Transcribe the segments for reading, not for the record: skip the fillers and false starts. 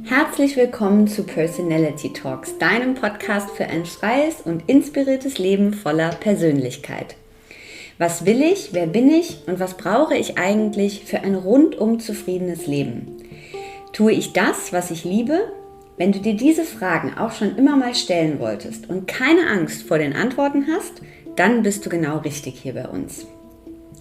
Herzlich willkommen zu Personality Talks, deinem Podcast für ein freies und inspiriertes Leben voller Persönlichkeit. Was will ich, wer bin ich und was brauche ich eigentlich für ein rundum zufriedenes Leben? Tue ich das, was ich liebe? Wenn du dir diese Fragen auch schon immer mal stellen wolltest und keine Angst vor den Antworten hast, dann bist du genau richtig hier bei uns.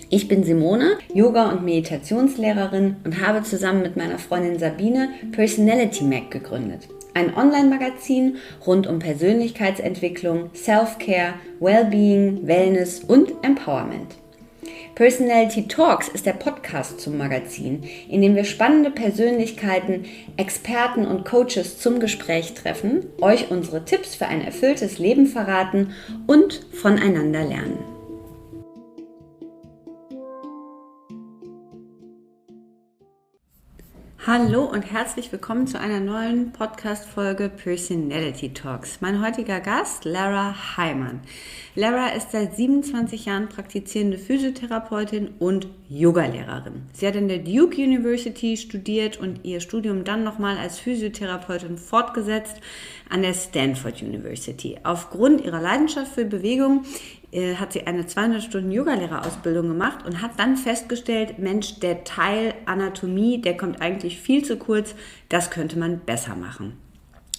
Ich bin Simone, Yoga- und Meditationslehrerin und habe zusammen mit meiner Freundin Sabine Personality Mag gegründet. Ein Online-Magazin rund um Persönlichkeitsentwicklung, Self-Care, Wellbeing, Wellness und Empowerment. Personality Talks ist der Podcast zum Magazin, in dem wir spannende Persönlichkeiten, Experten und Coaches zum Gespräch treffen, euch unsere Tipps für ein erfülltes Leben verraten und voneinander lernen. Hallo und herzlich willkommen zu einer neuen Podcast-Folge Personality Talks. Mein heutiger Gast, Lara Heimann. Lara ist seit 27 Jahren praktizierende Physiotherapeutin und Yogalehrerin. Sie hat in der Duke University studiert und ihr Studium dann nochmal als Physiotherapeutin fortgesetzt an der Stanford University. Aufgrund ihrer Leidenschaft für Bewegung hat sie eine 200-Stunden-Yogalehrerausbildung gemacht und hat dann festgestellt, Mensch, der Teil Anatomie, der kommt eigentlich viel zu kurz, das könnte man besser machen.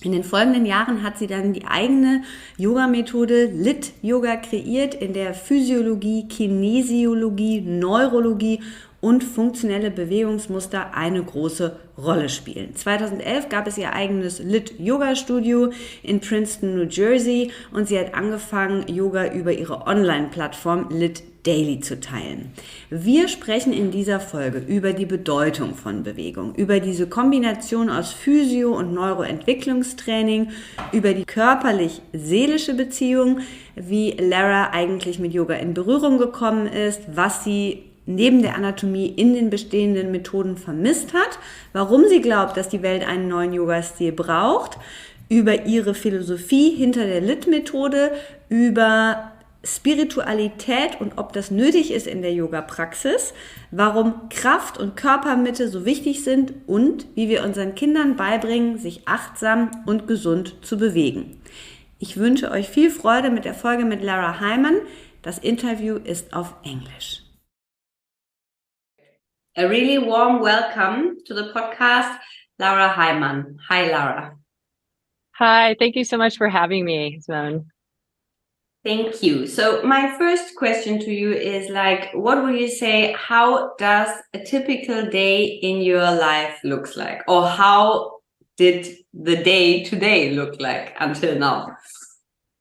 In den folgenden Jahren hat sie dann die eigene Yoga-Methode LYT-Yoga kreiert, in der Physiologie, Kinesiologie, Neurologie und funktionelle Bewegungsmuster eine große Rolle spielen. 2011 gab es ihr eigenes LYT-Yoga-Studio in Princeton, New Jersey und sie hat angefangen, Yoga über ihre Online-Plattform LYT Daily zu teilen. Wir sprechen in dieser Folge über die Bedeutung von Bewegung, über diese Kombination aus Physio- und Neuroentwicklungstraining, über die körperlich-seelische Beziehung, wie Lara eigentlich mit Yoga in Berührung gekommen ist, was sie neben der Anatomie in den bestehenden Methoden vermisst hat, warum sie glaubt, dass die Welt einen neuen Yoga-Stil braucht, über ihre Philosophie hinter der LYT-Methode, über Spiritualität und ob das nötig ist in der Yoga-Praxis, warum Kraft und Körpermitte so wichtig sind und wie wir unseren Kindern beibringen, sich achtsam und gesund zu bewegen. Ich wünsche euch viel Freude mit der Folge mit Lara Heimann. Das Interview ist auf Englisch. A really warm welcome to the podcast, Lara Heimann. Hi, Lara. Hi, thank you so much for having me, Simone. Thank you. So my first question to you is what would you say, how does a typical day in your life looks like? Or how did the day today look like until now?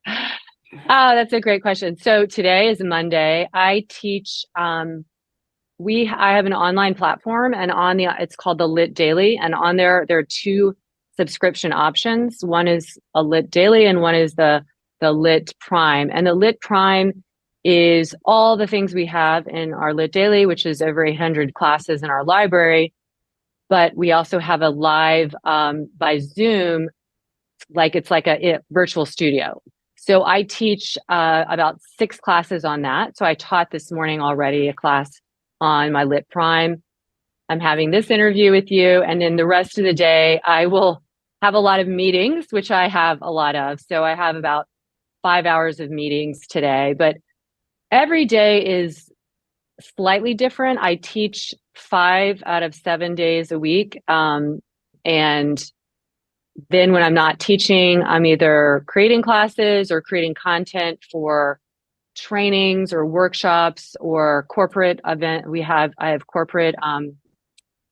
Oh, that's a great question. So today is Monday. I teach, I have an online platform and it's called the LYT Daily. And on there are two subscription options. One is a LYT Daily and one is the LYT Prime. And the LYT Prime is all the things we have in our LYT Daily, which is over 800 classes in our library. But we also have a live by Zoom, it's like a virtual studio. So I teach about 6 classes on that. So I taught this morning already a class on my LYT Prime. I'm having this interview with you. And then the rest of the day, I will have a lot of meetings, which I have a lot of. So I have about 5 hours of meetings today, but every day is slightly different. I teach 5 out of 7 days a week. And then when I'm not teaching, I'm either creating classes or creating content for trainings or workshops or corporate event. I have corporate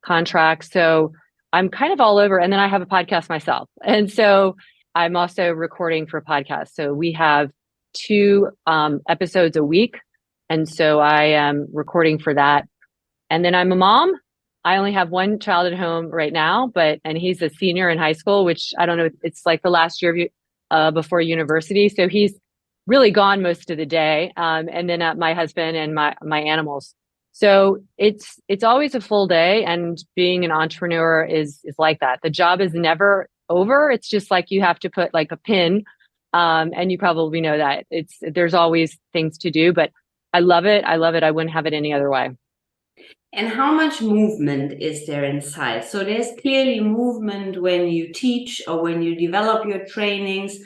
contracts. So I'm kind of all over. And then I have a podcast myself. And so I'm also recording for podcasts. So we have 2 episodes a week. And so I am recording for that. And then I'm a mom. I only have one child at home right now, and he's a senior in high school, which I don't know, it's like the last year before university. So he's really gone most of the day. And then my husband and my animals. So it's always a full day, and being an entrepreneur is like that. The job is never over. It's just like you have to put like a pin, and you probably know that there's always things to do, but I love it. I wouldn't have it any other way. And how much movement is there inside? So there's clearly movement when you teach or when you develop your trainings,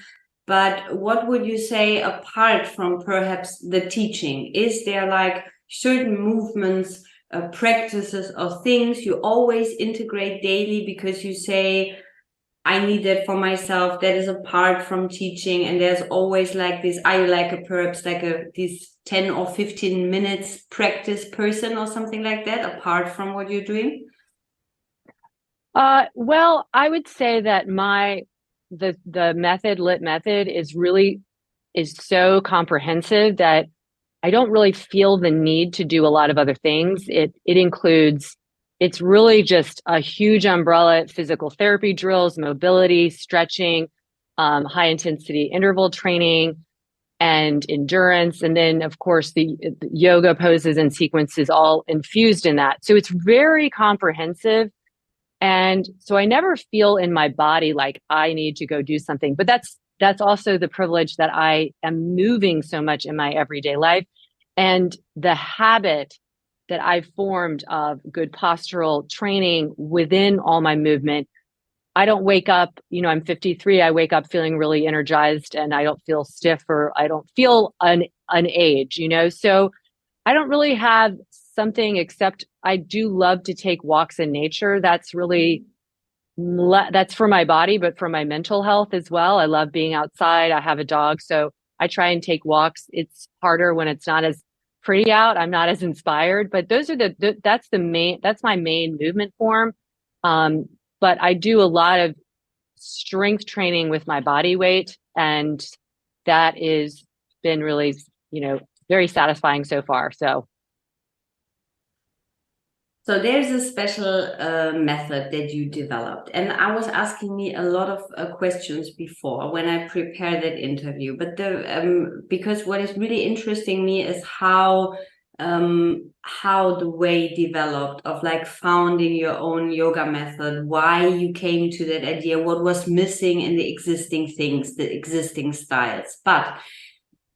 but what would you say apart from perhaps the teaching? Is there like certain movements, practices or things you always integrate daily because you say, I need that for myself, that is apart from teaching, and there's always like this, are you like a perhaps like this 10 or 15 minutes practice person or something like that apart from what you're doing? Well, I would say that the method, LYT method, is so comprehensive that I don't really feel the need to do a lot of other things. It's really just a huge umbrella: physical therapy drills, mobility, stretching, high intensity interval training, and endurance. And then of course the yoga poses and sequences all infused in that. So it's very comprehensive. And so I never feel in my body like I need to go do something, but that's also the privilege that I am moving so much in my everyday life. And the habit that I've formed of good postural training within all my movement, I don't wake up, I'm 53, I wake up feeling really energized and I don't feel stiff or I don't feel an age, So I don't really have something, except I do love to take walks in nature. That's for my body, but for my mental health as well. I love being outside. I have a dog, so I try and take walks. It's harder when it's not as pretty out. I'm not as inspired, but that's my main movement form. But I do a lot of strength training with my body weight, and that is been really, very satisfying so far. So there's a special method that you developed, and I was asking me a lot of questions before when I prepared that interview. But because what is really interesting me is how the way developed of like founding your own yoga method, why you came to that idea, what was missing in the existing things, the existing styles. But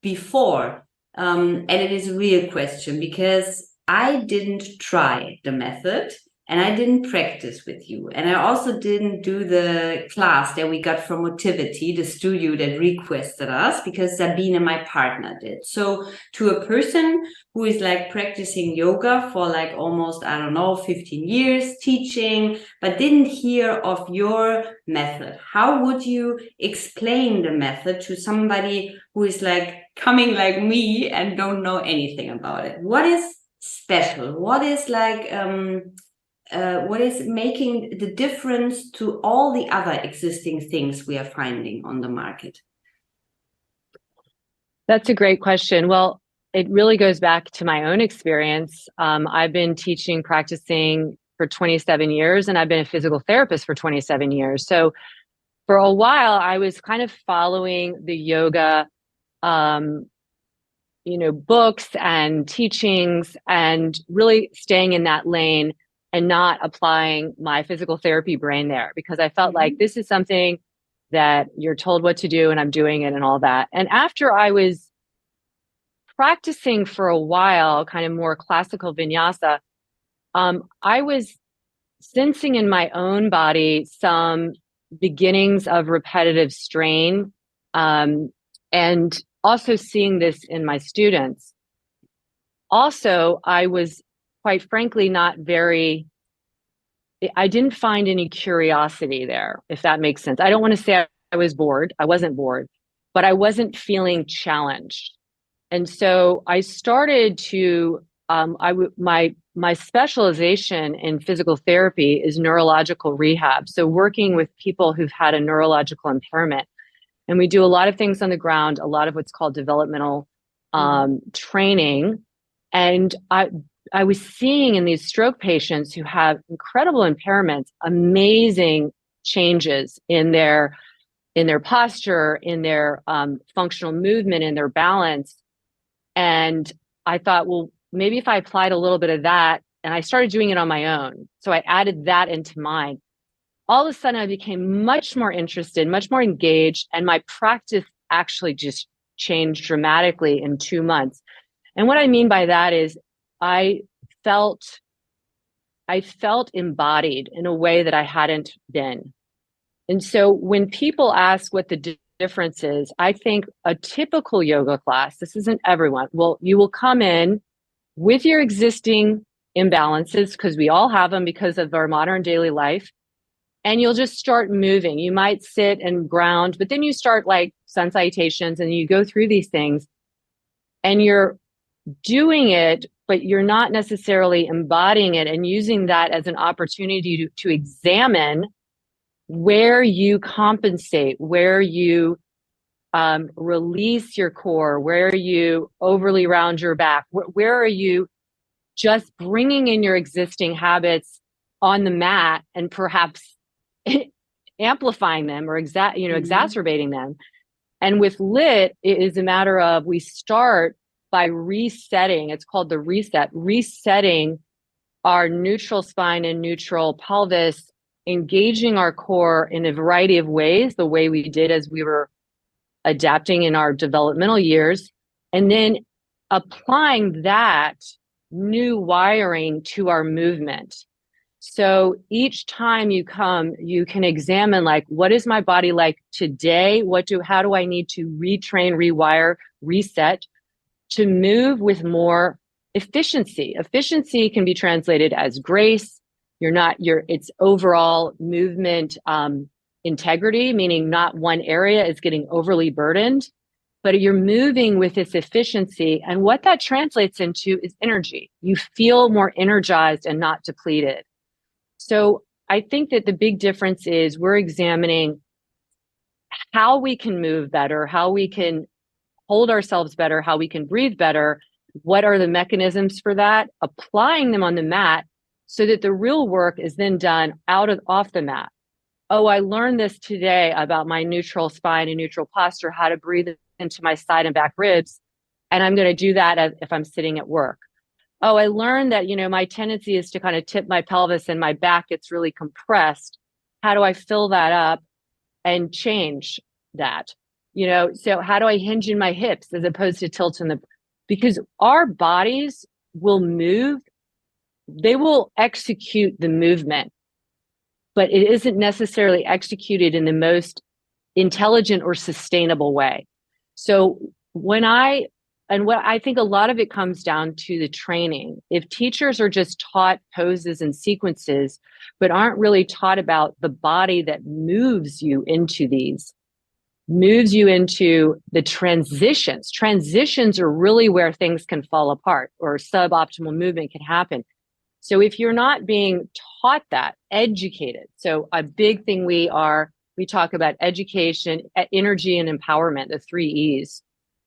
before, and it is a real question because I didn't try the method and I didn't practice with you. And I also didn't do the class that we got from Motivity, the studio that requested us, because Sabine, my partner, did. So to a person who is like practicing yoga for like almost, 15 years, teaching, but didn't hear of your method, how would you explain the method to somebody who is like coming like me and don't know anything about it? What is special? What is like what is making the difference to all the other existing things we are finding on the market? That's a great question. Well, it really goes back to my own experience. I've been teaching, practicing for 27 years, and I've been a physical therapist for 27 years. So for a while, I was kind of following the yoga books and teachings and really staying in that lane and not applying my physical therapy brain there, because I felt like this is something that you're told what to do and I'm doing it and all that. And after I was practicing for a while, kind of more classical vinyasa, I was sensing in my own body some beginnings of repetitive strain, and also seeing this in my students. Also, I was quite frankly I didn't find any curiosity there, if that makes sense. I don't want to say I was bored. I wasn't bored, but I wasn't feeling challenged. And so I started to, my specialization in physical therapy is neurological rehab. So working with people who've had a neurological impairment. And we do a lot of things on the ground, a lot of what's called developmental training. And I was seeing in these stroke patients who have incredible impairments, amazing changes in their posture, in their functional movement, in their balance. And I thought, well, maybe if I applied a little bit of that, and I started doing it on my own. So I added that into mine. All of a sudden I became much more interested, much more engaged, and my practice actually just changed dramatically in 2 months. And what I mean by that is I felt I felt embodied in a way that I hadn't been. And so when people ask what the difference is, I think a typical yoga class, this isn't everyone, well, you will come in with your existing imbalances, because we all have them because of our modern daily life, and you'll just start moving. You might sit and ground, but then you start like sun salutations and you go through these things and you're doing it, but you're not necessarily embodying it and using that as an opportunity to examine where you compensate, where you release your core, where you overly round your back, where are you just bringing in your existing habits on the mat and perhaps amplifying them or exacerbating them. And with LYT, it is a matter of, we start by resetting. It's called the resetting our neutral spine and neutral pelvis, engaging our core in a variety of ways, the way we did as we were adapting in our developmental years, and then applying that new wiring to our movement. So each time you come, you can examine, like, what is my body like today? How do I need to retrain, rewire, reset to move with more efficiency? Efficiency can be translated as grace. It's overall movement integrity, meaning not one area is getting overly burdened, but you're moving with this efficiency. And what that translates into is energy. You feel more energized and not depleted. So I think that the big difference is we're examining how we can move better, how we can hold ourselves better, how we can breathe better. What are the mechanisms for that? Applying them on the mat so that the real work is then done off the mat. Oh, I learned this today about my neutral spine and neutral posture, how to breathe into my side and back ribs. And I'm going to do that if I'm sitting at work. Oh, I learned that, my tendency is to kind of tip my pelvis and my back gets really compressed. How do I fill that up and change that? So how do I hinge in my hips as opposed to tilt because our bodies will move, they will execute the movement, but it isn't necessarily executed in the most intelligent or sustainable way. So what I think a lot of it comes down to the training. If teachers are just taught poses and sequences, but aren't really taught about the body that moves you into the transitions. Transitions are really where things can fall apart or suboptimal movement can happen. So if you're not being taught that, educated. So a big thing we talk about education, energy, and empowerment, the 3 E's.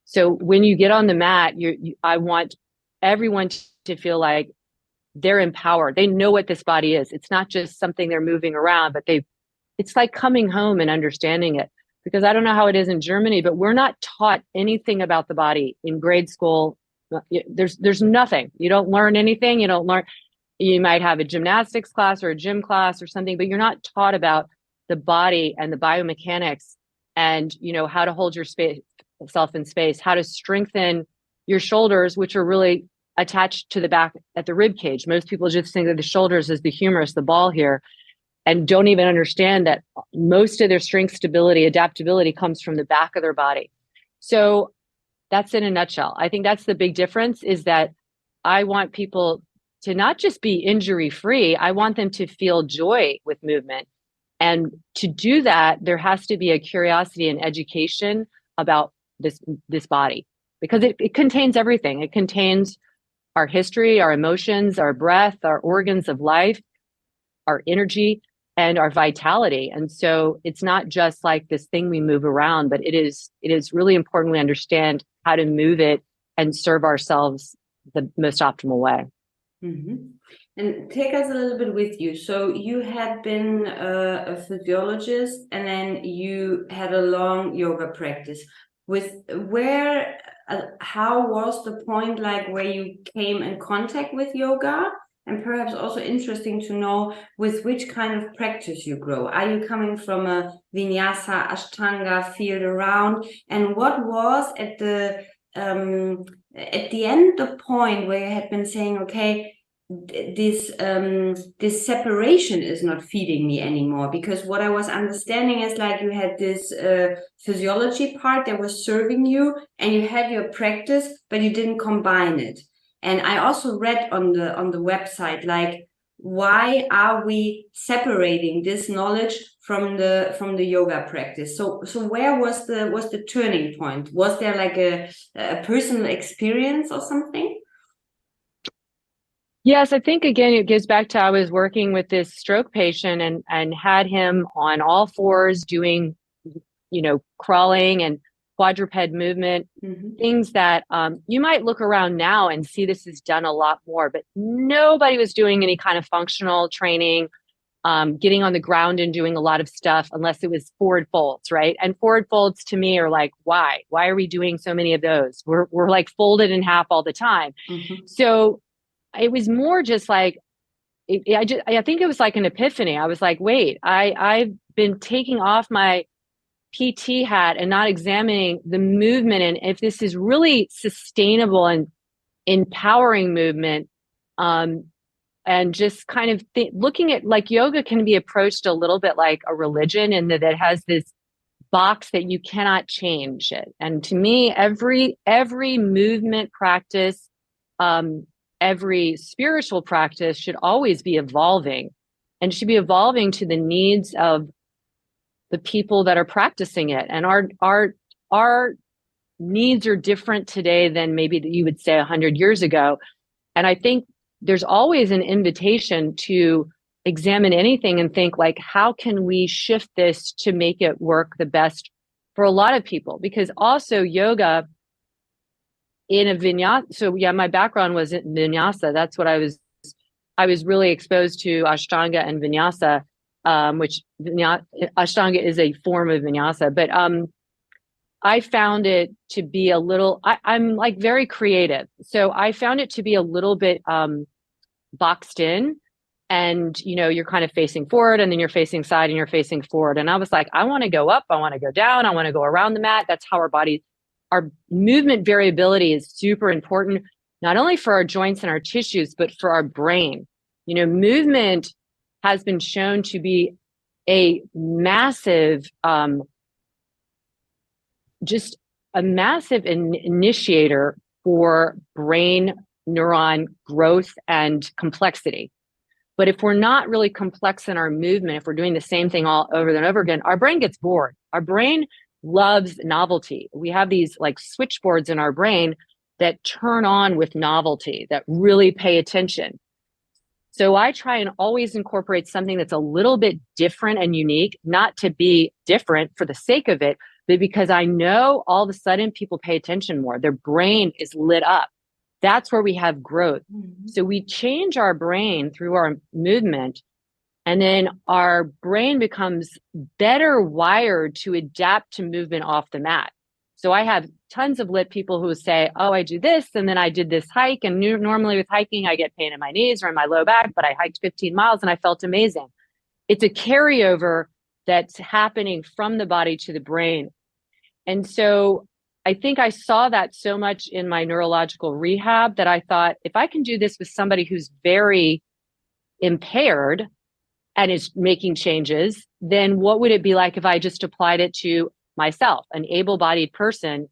So when you get on the mat, I want everyone to feel like they're empowered. They know what this body is. It's not just something they're moving around, but it's like coming home and understanding it. Because I don't know how it is in Germany, but we're not taught anything about the body in grade school. There's nothing. You don't learn anything. You might have a gymnastics class or a gym class or something, but you're not taught about the body and the biomechanics and, how to hold yourself in space, how to strengthen your shoulders, which are really attached to the back at the rib cage. Most people just think of the shoulders as the humerus, the ball here, and don't even understand that most of their strength, stability, adaptability comes from the back of their body. So that's in a nutshell. I think that's the big difference, is that I want people to not just be injury-free, I want them to feel joy with movement. And to do that, there has to be a curiosity and education about this body, because it contains everything. It contains our history, our emotions, our breath, our organs of life, our energy, and our vitality. And so it's not just like this thing we move around, but it is really important we understand how to move it and serve ourselves the most optimal way. Mm-hmm. And take us a little bit with you. So you had been a physiologist, and then you had a long yoga practice. How was the point like where you came in contact with yoga? And perhaps also interesting to know with which kind of practice you grow. Are you coming from a vinyasa, ashtanga field around? And what was at the end the point where you had been saying, okay, this separation is not feeding me anymore, because what I was understanding is like you had this physiology part that was serving you, and you had your practice, but you didn't combine it. And I also read on the website, like, why are we separating this knowledge from the yoga practice? So where was the turning point? Was there like a personal experience or something? Yes, I think again, it goes back to I was working with this stroke patient and had him on all fours doing, crawling and quadruped movement, things that you might look around now and see this is done a lot more, but nobody was doing any kind of functional training, getting on the ground and doing a lot of stuff unless it was forward folds, right? And forward folds to me are like, why? Why are we doing so many of those? We're like folded in half all the time. So it was more just like, I think it was like an epiphany. I was like, wait, I've been taking off my PT hat and not examining the movement, and if this is really sustainable and empowering movement, and just kind of looking at like yoga can be approached a little bit like a religion, and that it has this box that you cannot change it. And to me, every movement practice, every spiritual practice should always be evolving, and should be evolving to the needs of the people that are practicing it. And our needs are different today than maybe you would say 100 years ago. And I think there's always an invitation to examine anything and think like, how can we shift this to make it work the best for a lot of people? Because also yoga in a vinyasa. So yeah, my background was in vinyasa. That's what I was really exposed to Ashtanga and vinyasa, which Ashtanga is a form of vinyasa, but I found it to be a little, I'm like very creative. So I found it to be a little bit boxed in, and you're kind of facing forward, and then you're facing side, and you're facing forward. And I was like, I want to go up, I want to go down, I want to go around the mat. That's how our movement variability is super important, not only for our joints and our tissues, but for our brain. Movement has been shown to be a massive, just a massive initiator for brain neuron growth and complexity. But if we're not really complex in our movement, if we're doing the same thing all over and over again, our brain gets bored. Our brain loves novelty. We have these like switchboards in our brain that turn on with novelty, that really pay attention. So I try and always incorporate something that's a little bit different and unique, not to be different for the sake of it, but because I know all of a sudden people pay attention more. Their brain is lit up. That's where we have growth. So we change our brain through our movement, and then our brain becomes better wired to adapt to movement off the mat. So I have tons of lit people who say, oh, I do this, and then I did this hike, and normally with hiking, I get pain in my knees or in my low back, but I hiked 15 miles and I felt amazing. It's a carryover that's happening from the body to the brain. And so I think I saw that so much in my neurological rehab that I thought, if I can do this with somebody who's very impaired and is making changes, then what would it be like if I just applied it to myself, an able-bodied person?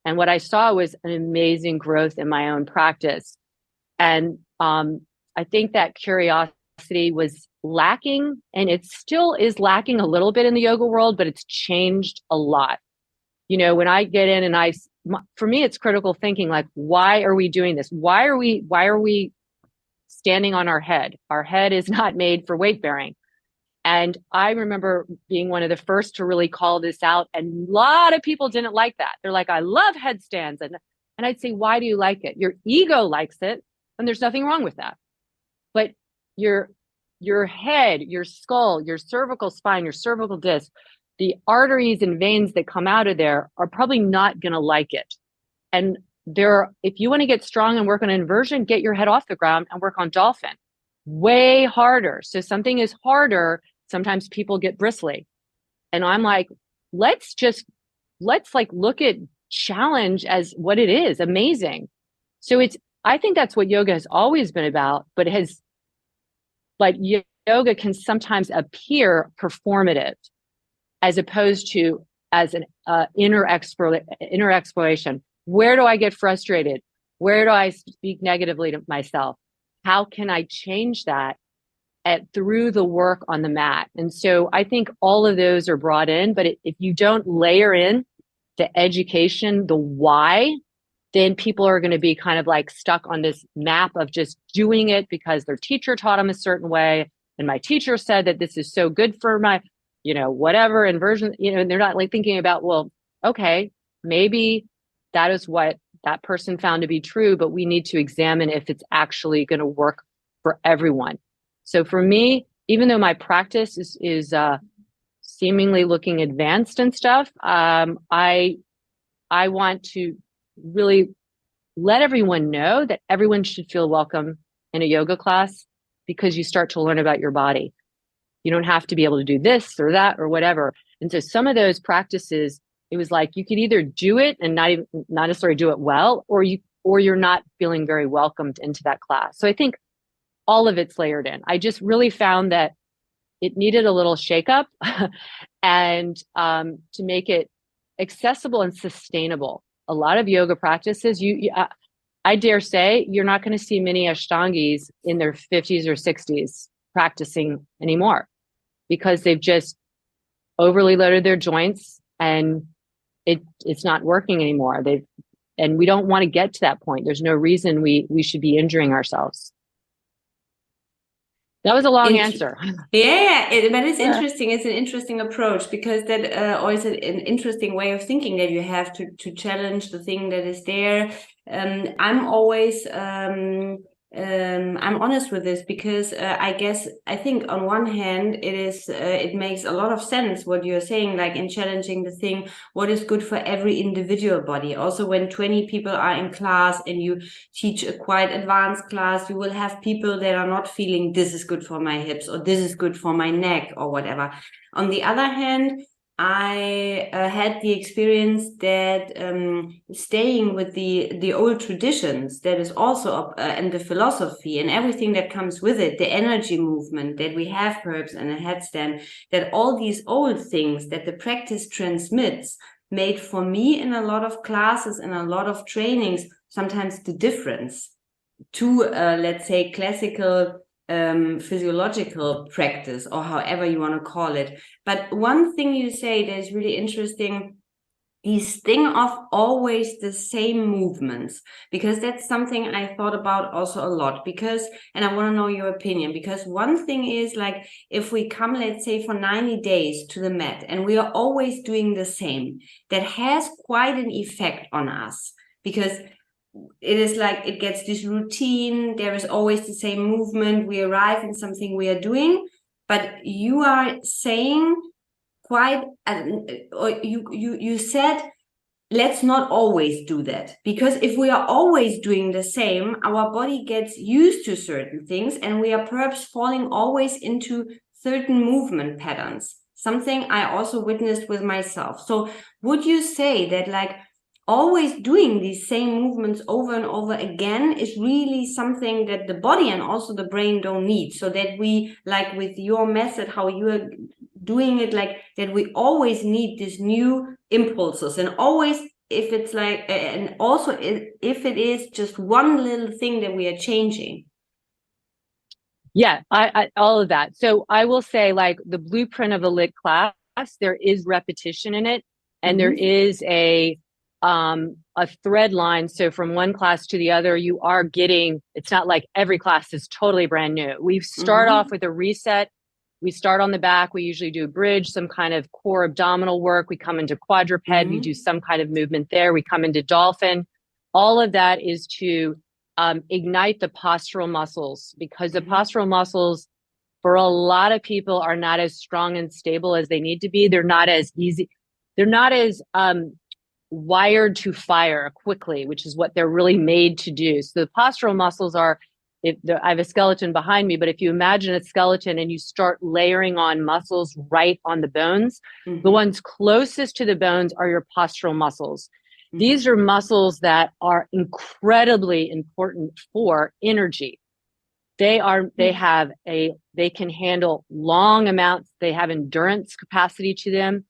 And what I saw was an amazing growth in my own practice. And I think that curiosity was lacking, and it still is lacking a little bit in the yoga world, but it's changed a lot. When I get in and for me, it's critical thinking, like, why are we doing this? Why are we standing on our head? Our head is not made for weight bearing. And I remember being one of the first to really call this out. And a lot of people didn't like that. They're like, I love headstands. And I'd say, why do you like it? Your ego likes it. And there's nothing wrong with that. But your head, your skull, your cervical spine, your cervical disc, the arteries and veins that come out of there are probably not going to like it. And if you want to get strong and work on inversion, get your head off the ground and work on dolphin. Way harder. So something is harder. Sometimes people get bristly. And I'm like, let's like look at challenge as what it is, amazing. So it's I think that's what yoga has always been about, but it has, like, yoga can sometimes appear performative as opposed to as an inner exploration. Where do I get frustrated? Where do I speak negatively to myself? How can I change that through the work on the mat? And so I think all of those are brought in, but if you don't layer in the education, the why, then people are going to be kind of like stuck on this map of just doing it because their teacher taught them a certain way. And my teacher said that this is so good for my, whatever inversion, and they're not like thinking about, well, okay, maybe that is what that person found to be true, but we need to examine if it's actually going to work for everyone. So for me, even though my practice is seemingly looking advanced and stuff, I want to really let everyone know that everyone should feel welcome in a yoga class, because you start to learn about your body. You don't have to be able to do this or that or whatever. And so some of those practices, it was like you could either do it and not necessarily do it well, or you're not feeling very welcomed into that class. So I think all of it's layered in. I just really found that it needed a little shakeup and to make it accessible and sustainable. A lot of yoga practices, I dare say, you're not going to see many Ashtangis in their 50s or 60s practicing anymore, because they've just overly loaded their joints and it's not working anymore. And we don't want to get to that point. There's no reason we should be injuring ourselves. That was a long answer. But it's interesting. It's an interesting approach, because that always an interesting way of thinking, that you have to challenge the thing that is there. I'm always I'm honest with this, because I think on one hand it makes a lot of sense what you're saying, like in challenging the thing, what is good for every individual body. Also, when 20 people are in class and you teach a quite advanced class, you will have people that are not feeling this is good for my hips or this is good for my neck or whatever. On the other hand, I had the experience that staying with the old traditions, that is also and the philosophy and everything that comes with it, the energy movement that we have perhaps in a headstand, that all these old things that the practice transmits made for me in a lot of classes and a lot of trainings sometimes the difference to let's say classical physiological practice, or however you want to call it. But one thing you say that is really interesting, this thing of always the same movements, because that's something I thought about also a lot, because, and I want to know your opinion, because one thing is, like, if we come, let's say, for 90 days to the mat and we are always doing the same, that has quite an effect on us, because it is like it gets this routine. There is always the same movement. We arrive in something we are doing, but you are saying quite, or you said, let's not always do that, because if we are always doing the same, our body gets used to certain things and we are perhaps falling always into certain movement patterns. Something I also witnessed with myself. So would you say that, like, always doing these same movements over and over again is really something that the body and also the brain don't need, so that we, like with your method, how you are doing it, like that we always need these new impulses, and always, if it's like, and also if it is just one little thing that we are changing? Yeah, I all of that. So I will say, like, the blueprint of a LYT class, there is repetition in it, and there is a thread line. So from one class to the other, you are getting, it's not like every class is totally brand new. We start off with a reset. We start on the back. We usually do a bridge, some kind of core abdominal work. We come into quadruped. We do some kind of movement there. We come into dolphin. All of that is to ignite the postural muscles, because the postural muscles for a lot of people are not as strong and stable as they need to be. They're not as easy. They're not as wired to fire quickly, which is what they're really made to do. So the postural muscles are, I have a skeleton behind me, but if you imagine a skeleton and you start layering on muscles right on the bones, the ones closest to the bones are your postural muscles. These are muscles that are incredibly important for energy. They can handle long amounts. They have endurance capacity to them.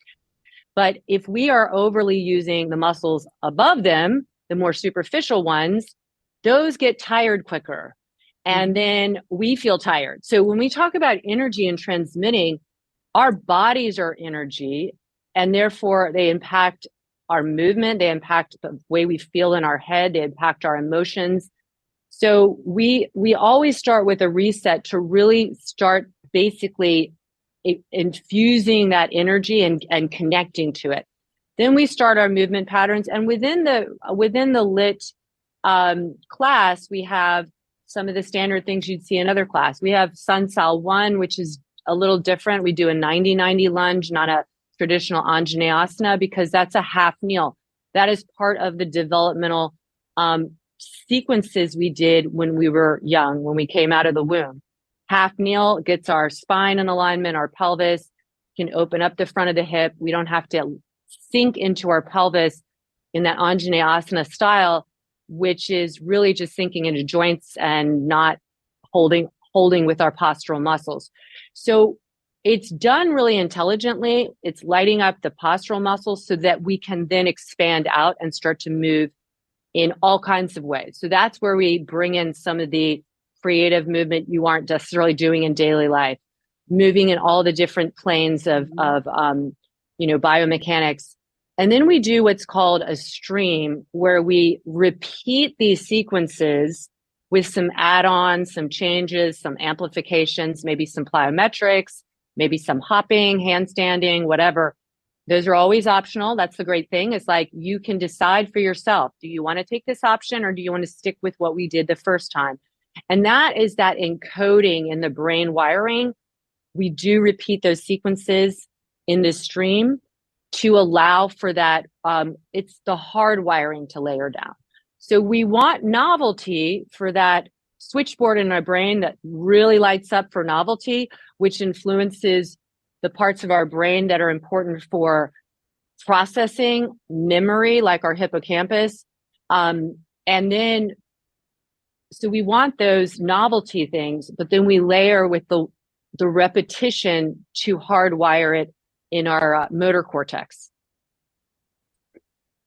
But if we are overly using the muscles above them, the more superficial ones, those get tired quicker. And then we feel tired. So when we talk about energy and transmitting, our bodies are energy, and therefore they impact our movement, they impact the way we feel in our head, they impact our emotions. So we always start with a reset to really start basically infusing that energy and connecting to it. Then we start our movement patterns, and within the LYT class, we have some of the standard things you'd see in other class. We have Sun Sal 1, which is a little different. We do a 90-90 lunge, not a traditional Anjaneyasana, because that's a half kneel. That is part of the developmental sequences we did when we were young, when we came out of the womb. Half kneel gets our spine in alignment, our pelvis can open up the front of the hip. We don't have to sink into our pelvis in that Anjaneyasana style, which is really just sinking into joints and not holding with our postural muscles. So it's done really intelligently. It's lighting up the postural muscles so that we can then expand out and start to move in all kinds of ways. So that's where we bring in some of the creative movement you aren't necessarily doing in daily life, moving in all the different planes of biomechanics. And then we do what's called a stream, where we repeat these sequences with some add-ons, some changes, some amplifications, maybe some plyometrics, maybe some hopping, handstanding, whatever. Those are always optional. That's the great thing. It's like you can decide for yourself. Do you want to take this option, or do you want to stick with what we did the first time? And that is that encoding in the brain wiring. We do repeat those sequences in the stream to allow for that. It's the hard wiring to layer down. So we want novelty for that switchboard in our brain that really lights up for novelty, which influences the parts of our brain that are important for processing, memory, like our hippocampus. And then, so we want those novelty things, but then we layer with the repetition to hardwire it in our motor cortex.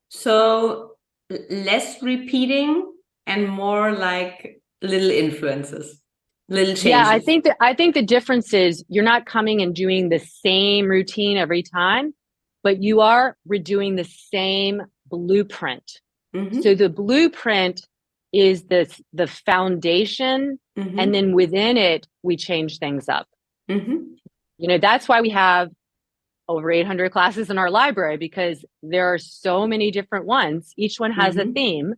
So less repeating and more like little influences, little changes. Yeah, I think the difference is you're not coming and doing the same routine every time, but you are redoing the same blueprint. So the blueprint is the foundation, and then within it we change things up. That's why we have over 800 classes in our library, because there are so many different ones. Each one has a theme.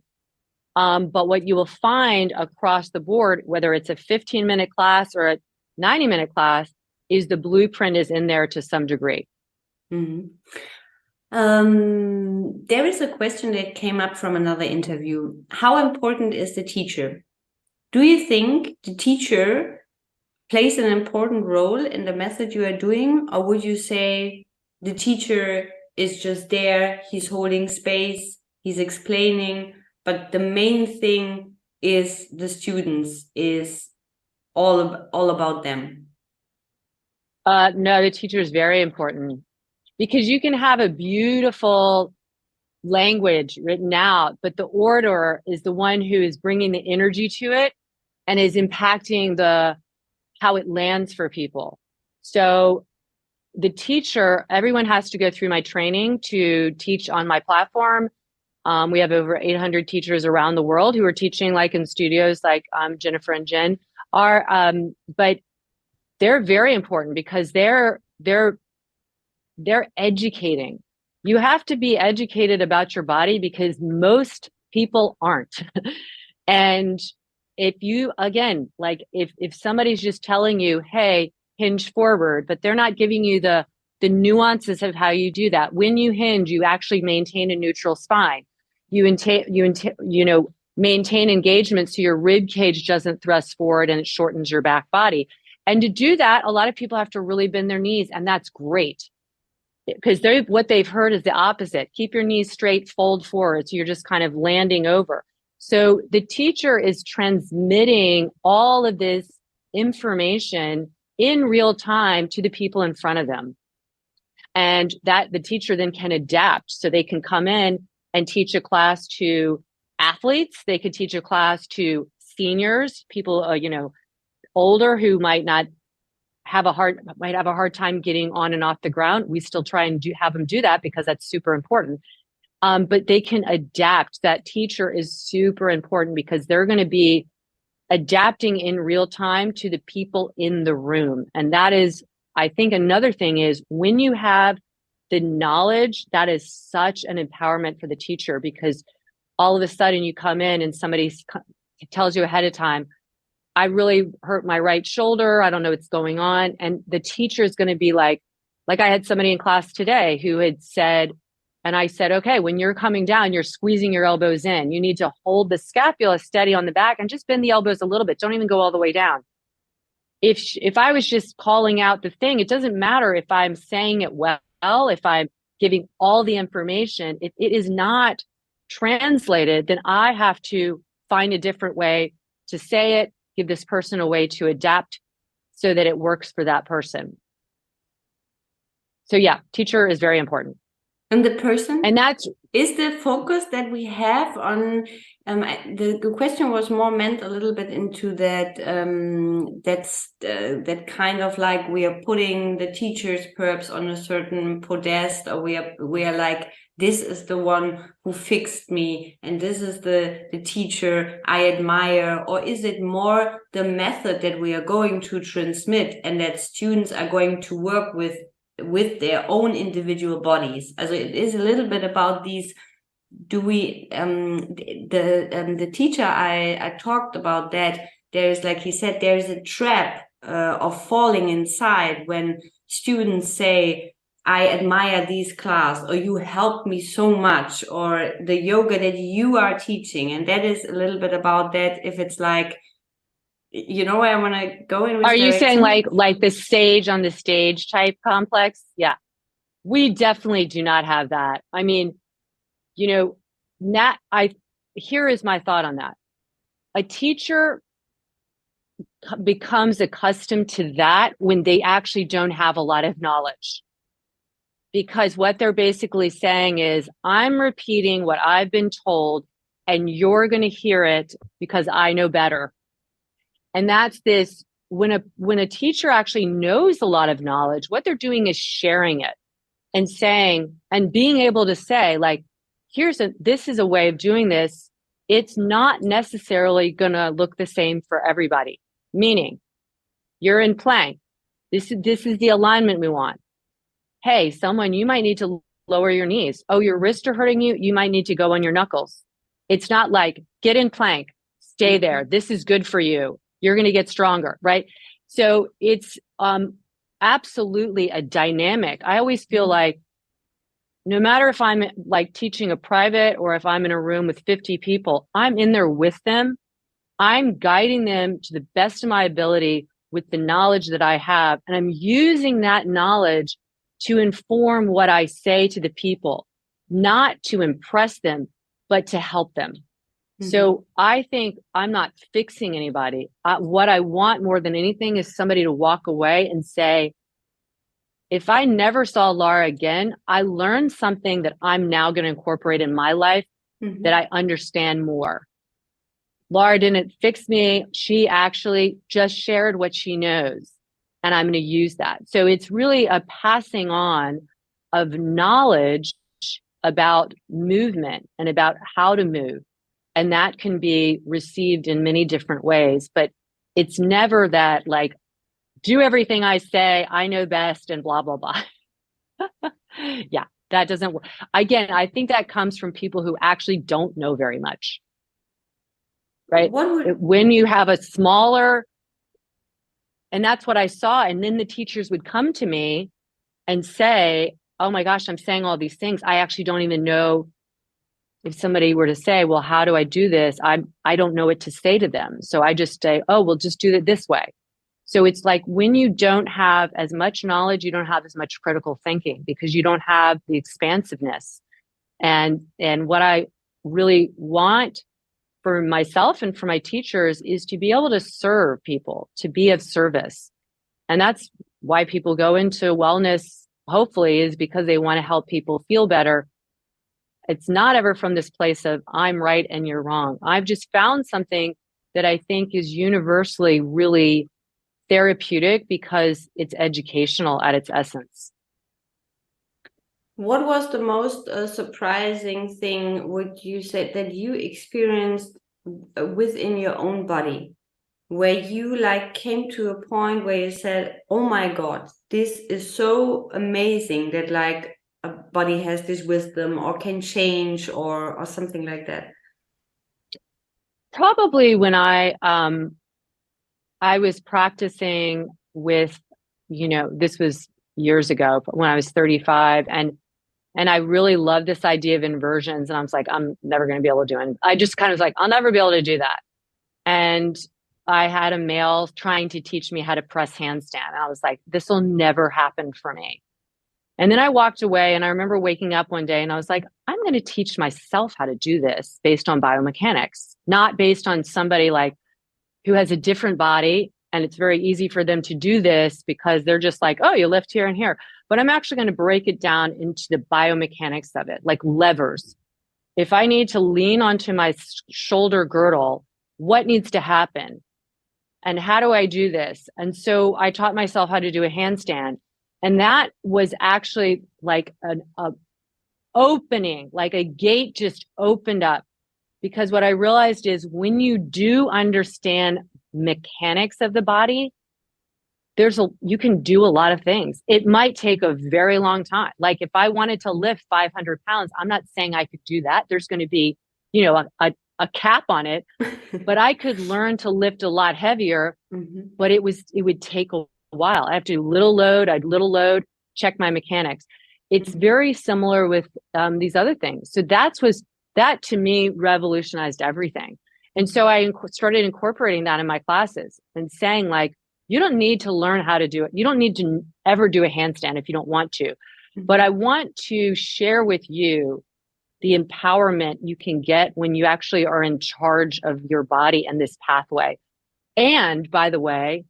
But what you will find across the board, whether it's a 15-minute class or a 90-minute class, is the blueprint is in there to some degree. There is a question that came up from another interview. How important is the teacher? Do you think the teacher plays an important role in the method you are doing? Or would you say the teacher is just there, he's holding space, he's explaining, but the main thing is the students, is all about them? No, the teacher is very important, because you can have a beautiful language written out, but the orator is the one who is bringing the energy to it and is impacting how it lands for people. So the teacher, everyone has to go through my training to teach on my platform. We have over 800 teachers around the world who are teaching, like in studios, like Jennifer and Jen are. But they're very important because they're educating. You have to be educated about your body, because most people aren't. And if you, again, like if somebody's just telling you, hey, hinge forward, but they're not giving you the nuances of how you do that. When you hinge, you actually maintain a neutral spine. You maintain engagement so your rib cage doesn't thrust forward and it shortens your back body. And to do that, a lot of people have to really bend their knees, and that's great. because what they've heard is the opposite. Keep your knees straight, fold forward. So you're just kind of landing over. So the teacher is transmitting all of this information in real time to the people in front of them. And that the teacher then can adapt. So they can come in and teach a class to athletes. They could teach a class to seniors, people, older who might have a hard time getting on and off the ground. We still try and have them do that because that's super important. But they can adapt. That teacher is super important because they're going to be adapting in real time to the people in the room. And that is, I think another thing is when you have the knowledge, that is such an empowerment for the teacher, because all of a sudden you come in and somebody tells you ahead of time, I really hurt my right shoulder. I don't know what's going on. And the teacher is going to be like I had somebody in class today who had said, and I said, okay, when you're coming down, you're squeezing your elbows in. You need to hold the scapula steady on the back and just bend the elbows a little bit. Don't even go all the way down. If I was just calling out the thing, it doesn't matter if I'm saying it well, if I'm giving all the information, if it is not translated, then I have to find a different way to say it, give this person a way to adapt so that it works for that person. So yeah, teacher is very important. And the person, and that's is the focus that we have on, the question was more meant a little bit into that, that kind of like we are putting the teachers perhaps on a certain podest, or we are like, this is the one who fixed me and this is the teacher I admire? Or is it more the method that we are going to transmit and that students are going to work with their own individual bodies? Also it is a little bit about these, do we, the teacher I talked about that, there's, like he said, there's a trap of falling inside when students say, I admire this class, or you helped me so much, or the yoga that you are teaching. And that is a little bit about that. If it's like, you know where I want to go in? Are you saying like the sage on the stage type complex? Yeah, we definitely do not have that. I mean, here is my thought on that. A teacher becomes accustomed to that when they actually don't have a lot of knowledge. Because what they're basically saying is, I'm repeating what I've been told and you're going to hear it because I know better. And that's this, when a teacher actually knows a lot of knowledge, what they're doing is sharing it and saying, and being able to say, like, this is a way of doing this. It's not necessarily going to look the same for everybody. Meaning, you're in plank. This is the alignment we want. Hey, someone, you might need to lower your knees. Oh, your wrists are hurting you. You might need to go on your knuckles. It's not like, get in plank, stay there. This is good for you. You're going to get stronger, right? So it's absolutely a dynamic. I always feel like no matter if I'm like teaching a private or if I'm in a room with 50 people, I'm in there with them. I'm guiding them to the best of my ability with the knowledge that I have. And I'm using that knowledge to inform what I say to the people, not to impress them, but to help them. Mm-hmm. So I think I'm not fixing anybody. What I want more than anything is somebody to walk away and say, if I never saw Lara again, I learned something that I'm now going to incorporate in my life, mm-hmm. that I understand more. Lara didn't fix me. She actually just shared what she knows. And I'm going to use that. So it's really a passing on of knowledge about movement and about how to move. And that can be received in many different ways. But it's never that like, do everything I say, I know best and blah, blah, blah. Yeah, that doesn't work. Again, I think that comes from people who actually don't know very much. Right? When you have a smaller, and that's what I saw. And then the teachers would come to me and say, oh my gosh, I'm saying all these things. I actually don't even know if somebody were to say, well, how do I do this? I don't know what to say to them. So I just say, oh, we'll just do it this way. So it's like when you don't have as much knowledge, you don't have as much critical thinking because you don't have the expansiveness. And what I really want for myself and for my teachers is to be able to serve people, to be of service. And that's why people go into wellness, hopefully, is because they want to help people feel better. It's not ever from this place of I'm right and you're wrong. I've just found something that I think is universally really therapeutic because it's educational at its essence. What was the most surprising thing, would you say, that you experienced within your own body, where you like came to a point where you said, oh my God, this is so amazing that like a body has this wisdom or can change or something like that? Probably when I was practicing with, this was years ago, but when I was 35, and I really loved this idea of inversions. And I was like, I'm never going to be able to do it. I just kind of was like, I'll never be able to do that. And I had a male trying to teach me how to press handstand. And I was like, this will never happen for me. And then I walked away, and I remember waking up one day and I was like, I'm going to teach myself how to do this based on biomechanics, not based on somebody like who has a different body. And it's very easy for them to do this because they're just like, oh, you lift here and here. But I'm actually going to break it down into the biomechanics of it, like levers. If I need to lean onto my shoulder girdle, what needs to happen? And how do I do this? And so I taught myself how to do a handstand. And that was actually like an opening, like a gate just opened up. Because what I realized is when you do understand mechanics of the body, you can do a lot of things. It might take a very long time. Like if I wanted to lift 500 pounds, I'm not saying I could do that. There's going to be, a cap on it, but I could learn to lift a lot heavier, but it would take a while. I have to do little load, check my mechanics. It's very similar with these other things. So that to me revolutionized everything. And so I started incorporating that in my classes and saying like, you don't need to learn how to do it. You don't need to ever do a handstand if you don't want to. But I want to share with you the empowerment you can get when you actually are in charge of your body and this pathway. And by the way,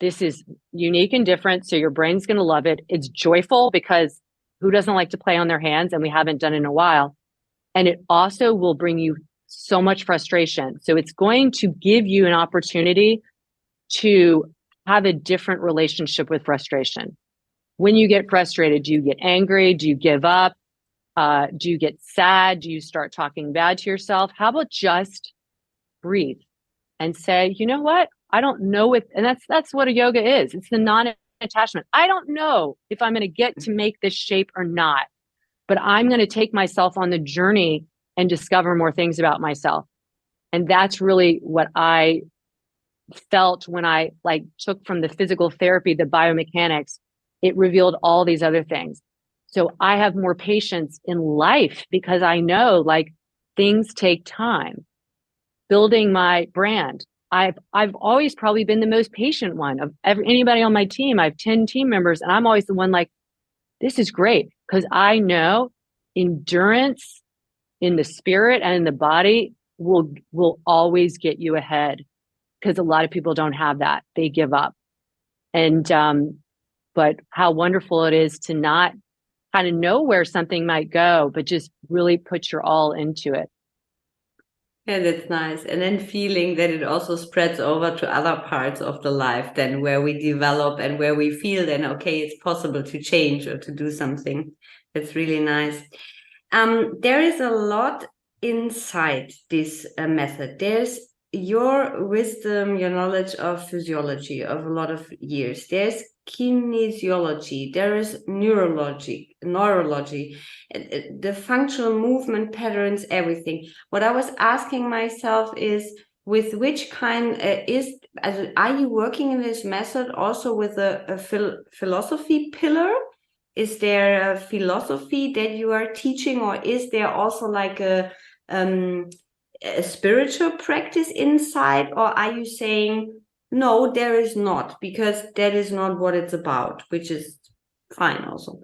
this is unique and different. So your brain's going to love it. It's joyful because who doesn't like to play on their hands? And we haven't done it in a while. And it also will bring you so much frustration. So it's going to give you an opportunity to have a different relationship with frustration. When you get frustrated, do you get angry? Do you give up? Do you get sad? Do you start talking bad to yourself? How about just breathe and say, you know what? I don't know it. And that's what a yoga is. It's the non-attachment. I don't know if I'm going to get to make this shape or not, but I'm going to take myself on the journey and discover more things about myself. And that's really what I felt when I took from the physical therapy, the biomechanics. It revealed all these other things. So I have more patience in life because I know things take time. Building my brand. I've always probably been the most patient one of anybody on my team. I have 10 team members and I'm always the one this is great because I know endurance in the spirit and in the body will always get you ahead because a lot of people don't have that. They give up. And, but how wonderful it is to not kind of know where something might go, but just really put your all into it. Yeah, that's nice. And then feeling that it also spreads over to other parts of the life then where we develop and where we feel then, okay, it's possible to change or to do something. That's really nice. There is a lot inside this method. There's your wisdom, your knowledge of physiology of a lot of years. There's kinesiology, there is neurology, the functional movement patterns, everything. What I was asking myself is, with which kind are you working in this method also with a philosophy pillar? Is there a philosophy that you are teaching, or is there also like a spiritual practice inside, or are you saying no, there is not, because that is not what it's about, which is fine also.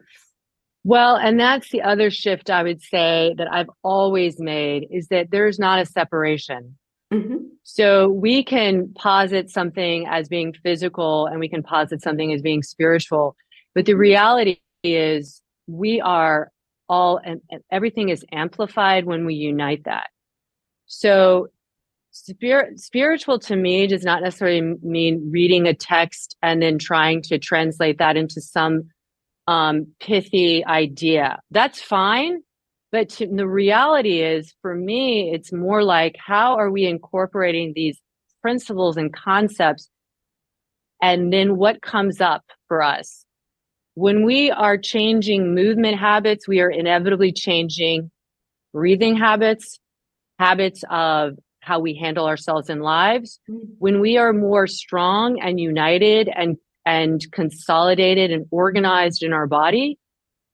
Well, and that's the other shift I would say that I've always made, is that there's not a separation. Mm-hmm. So we can posit something as being physical and we can posit something as being spiritual. But the reality is we are all, and everything is amplified when we unite that. So spiritual to me does not necessarily mean reading a text and then trying to translate that into some pithy idea. That's fine. But the reality is, for me, it's more like, how are we incorporating these principles and concepts? And then what comes up for us? When we are changing movement habits, we are inevitably changing breathing habits, habits of how we handle ourselves in lives. When we are more strong and united and consolidated and organized in our body,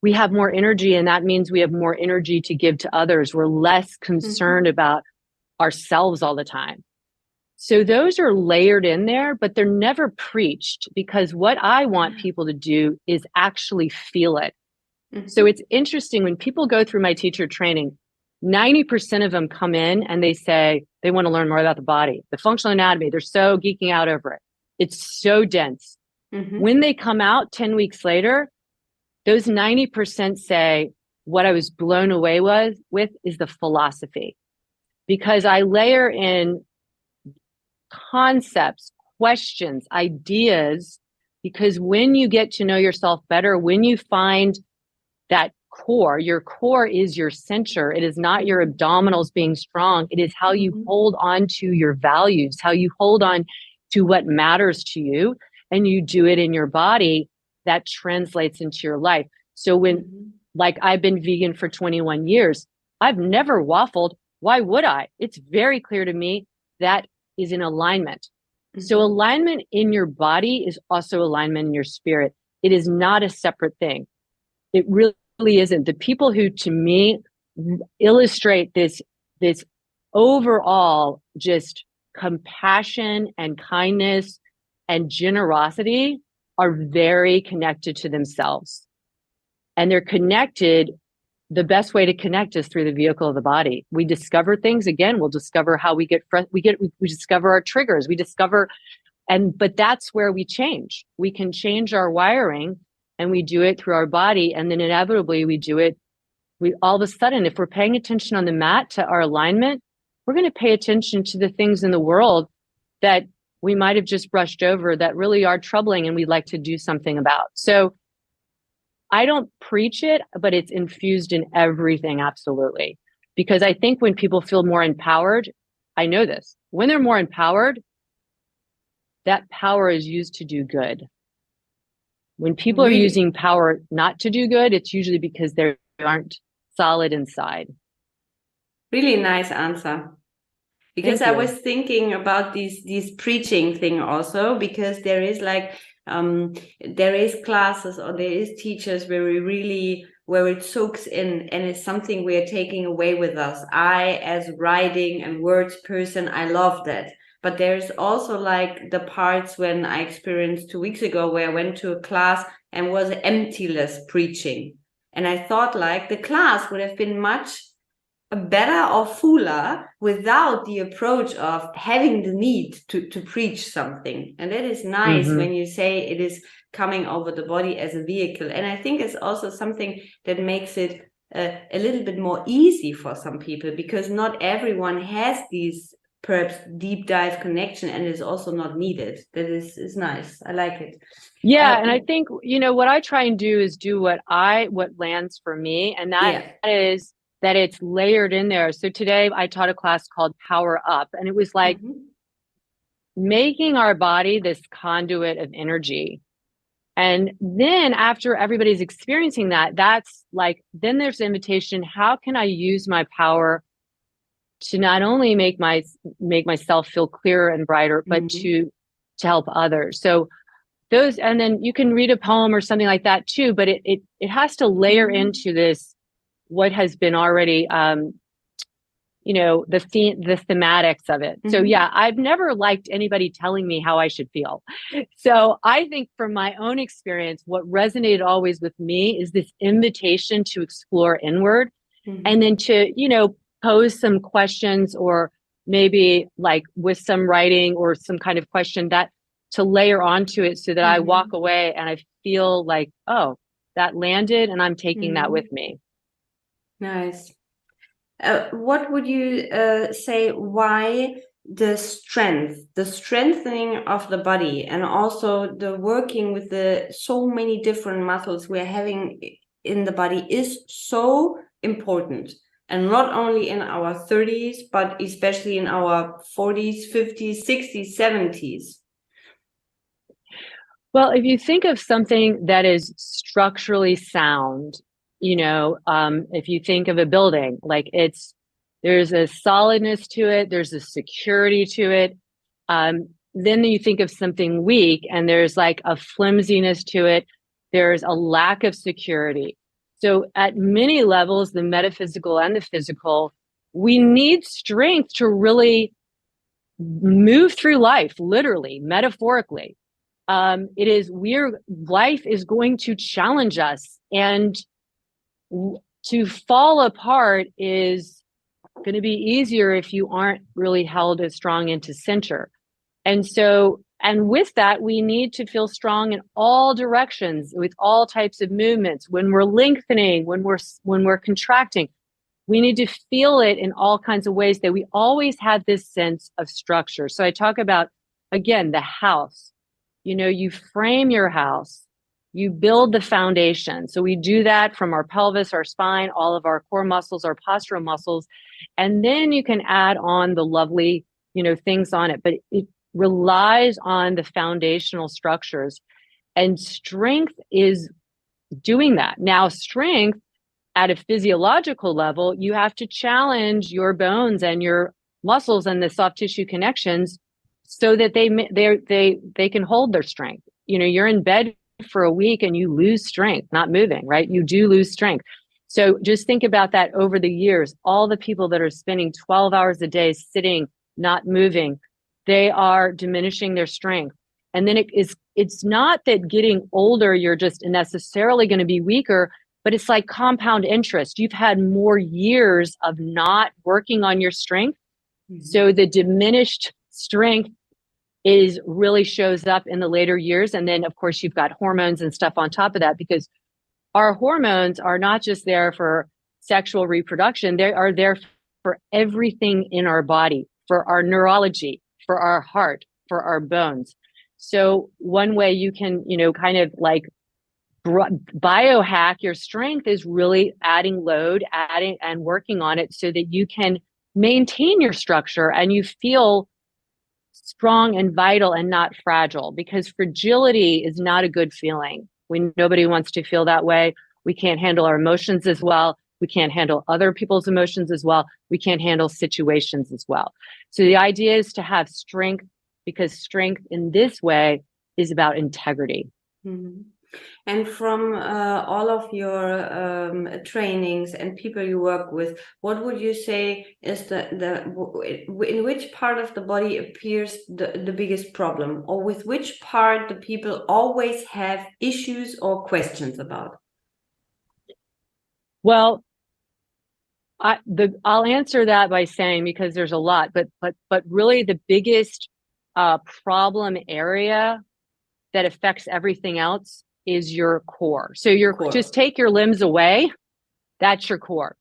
we have more energy, and that means we have more energy to give to others. We're less concerned about ourselves all the time. So those are layered in there, but they're never preached, because what I want people to do is actually feel it. So it's interesting, when people go through my teacher training, 90% of them come in and they say they want to learn more about the body, the functional anatomy. They're so geeking out over it. It's so dense. When they come out 10 weeks later, those 90% say, what I was blown away with is the philosophy, because I layer in concepts, questions, ideas, because when you get to know yourself better, when you find that core, your core is your center. It is not your abdominals being strong. It is how you hold on to your values, how you hold on to what matters to you, and you do it in your body. That translates into your life. So when, like, I've been vegan for 21 years, I've never waffled. Why would I? It's very clear to me that is in alignment. So alignment in your body is also alignment in your spirit. It is not a separate thing. It really isn't. The people who, to me, illustrate this overall just compassion and kindness and generosity are very connected to themselves. And they're connected. The best way to connect is through the vehicle of the body. We discover things. Again, we'll discover how we discover our triggers. But that's where we change. We can change our wiring, and we do it through our body. And then inevitably all of a sudden, if we're paying attention on the mat to our alignment, we're going to pay attention to the things in the world that we might have just brushed over that really are troubling and we'd like to do something about. So I don't preach it, but it's infused in everything, absolutely. Because I think when people feel more empowered, I know this, when they're more empowered, that power is used to do good. When people are using power not to do good, it's usually because they aren't solid inside. Really nice answer. Because I was thinking about these preaching thing also, because there is there is classes or there is teachers where it soaks in and it's something we are taking away with us. I, as writing and words person, I love that. But there's also like the parts when I experienced 2 weeks ago where I went to a class and was emptyless preaching. And I thought like the class would have been much better or fuller without the approach of having the need to preach something. And that is nice when you say it is coming over the body as a vehicle. And I think it's also something that makes it a little bit more easy for some people, because not everyone has these perhaps deep dive connection, and is also not needed. That is nice. I like it. Yeah. And I think, what I try and do is do what lands for me. And that is that it's layered in there. So today I taught a class called Power Up, and it was like making our body this conduit of energy. And then after everybody's experiencing that, that's like, then there's the invitation. How can I use my power to not only make myself feel clearer and brighter, but to help others? So those, and then you can read a poem or something like that too, but it has to layer into this, what has been already the thematics of it. So yeah, I've never liked anybody telling me how I should feel. So I think from my own experience, what resonated always with me is this invitation to explore inward, and then to, pose some questions, or maybe like with some writing or some kind of question that to layer onto it, so that I walk away and I feel like, oh, that landed and I'm taking that with me. Nice. What would you say, why the strengthening of the body, and also the working with the so many different muscles we're having in the body is so important? And not only in our 30s, but especially in our 40s, 50s, 60s, 70s. Well, if you think of something that is structurally sound, if you think of a building, like there's a solidness to it, there's a security to it. Then you think of something weak and there's like a flimsiness to it. There's a lack of security. So at many levels, the metaphysical and the physical, we need strength to really move through life, literally, metaphorically. Life is going to challenge us, and to fall apart is going to be easier if you aren't really held as strong into center. And with that, we need to feel strong in all directions with all types of movements. When we're lengthening, when we're contracting, we need to feel it in all kinds of ways, that we always have this sense of structure. So I talk about, again, the house. You frame your house, you build the foundation. So we do that from our pelvis, our spine, all of our core muscles, our postural muscles. And then you can add on the lovely, things on it. But it relies on the foundational structures. And strength is doing that. Now, strength at a physiological level, you have to challenge your bones and your muscles and the soft tissue connections so that they can hold their strength. You're in bed for a week and you lose strength, not moving, right? You do lose strength. So just think about that over the years. All the people that are spending 12 hours a day sitting, not moving, they are diminishing their strength. And then it's not that getting older, you're just necessarily going to be weaker, but it's like compound interest. You've had more years of not working on your strength. So the diminished strength really shows up in the later years. And then of course you've got hormones and stuff on top of that, because our hormones are not just there for sexual reproduction. They are there for everything in our body, for our neurology, for our heart, for our bones. So one way you can, kind of like biohack your strength is really adding load, and working on it so that you can maintain your structure and you feel strong and vital and not fragile, because fragility is not a good feeling. Nobody wants to feel that way. We can't handle our emotions as well. We can't handle other people's emotions as well. We can't handle situations as well. So the idea is to have strength, because strength in this way is about integrity. And from all of your trainings and people you work with, what would you say is in which part of the body appears the biggest problem, or with which part the people always have issues or questions about? Well, I'll answer that by saying, because there's a lot, but really the biggest problem area that affects everything else is your core. So just take your limbs away, that's your core.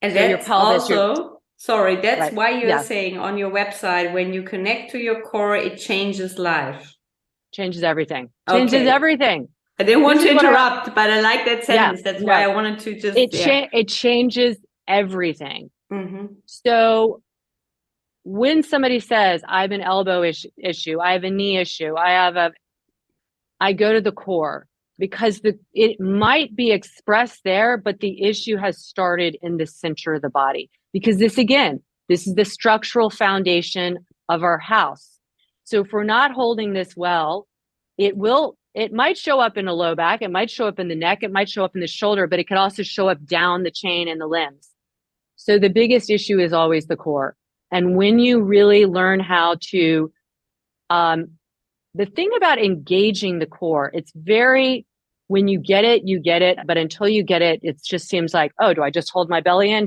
And so that's also, that's right. why you're saying on your website, when you connect to your core, it changes life. Changes everything. Changes everything. I didn't want to interrupt, but I like that sentence. That's why I wanted to just... It changes everything. So when somebody says, I have an elbow issue, I have a knee issue, I go to the core, because it might be expressed there, but the issue has started in the center of the body. Because this is the structural foundation of our house. So if we're not holding this well, it might show up in the low back, it might show up in the neck, it might show up in the shoulder, but it could also show up down the chain in the limbs. So the biggest issue is always the core. And when you really learn how to, the thing about engaging the core, it's very, when you get it, you get it. But until you get it, it just seems like, oh, do I just hold my belly in?